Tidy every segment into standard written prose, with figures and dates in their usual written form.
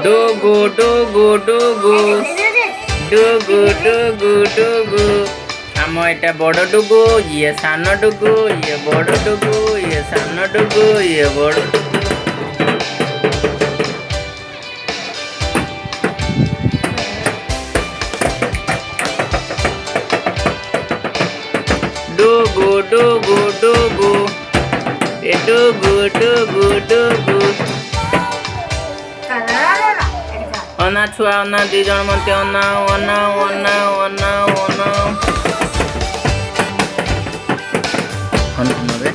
डुगु डुगु डुगु डुगु डुगु डुगु आम एटा बड़ डुगु ये सान डुगु ये बड़ डुगु ये सान डुगु ये बड़ डुगु डुगु डुगु ए डुगु डुगु डुगु अना छुआ अना दी जन मते अना अना अना अना अना रे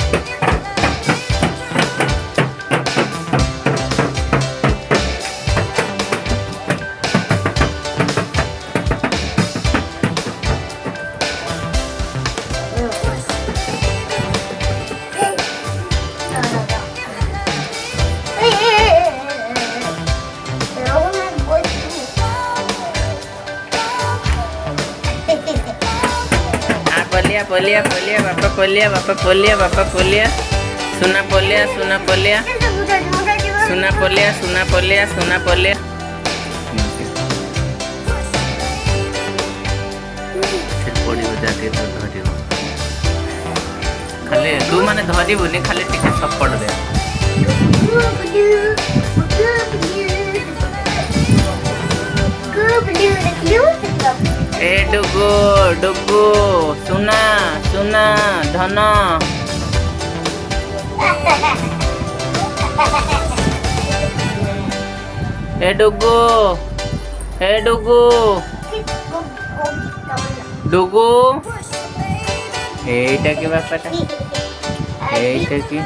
पोलिया पोलिया बापा पोलिया सुना पोलिया सुना पोलिया सुना पोलिया सुना पोलिया सुना पोलिया खाली तू माने धरिबुनी खाली टिके सपोर्ट दे ए डुगु डुगु सुना सुना धन ए डुगु डुगु एटा के बापाटा एटा की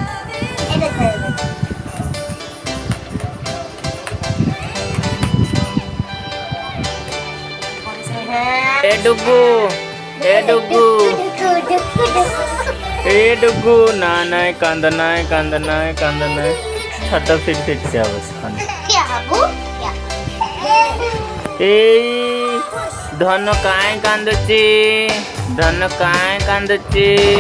ए डुगु ना नहीं कांद नहीं छट फिट से अवस्था ए धन काय कांदुची धन काय कांदुची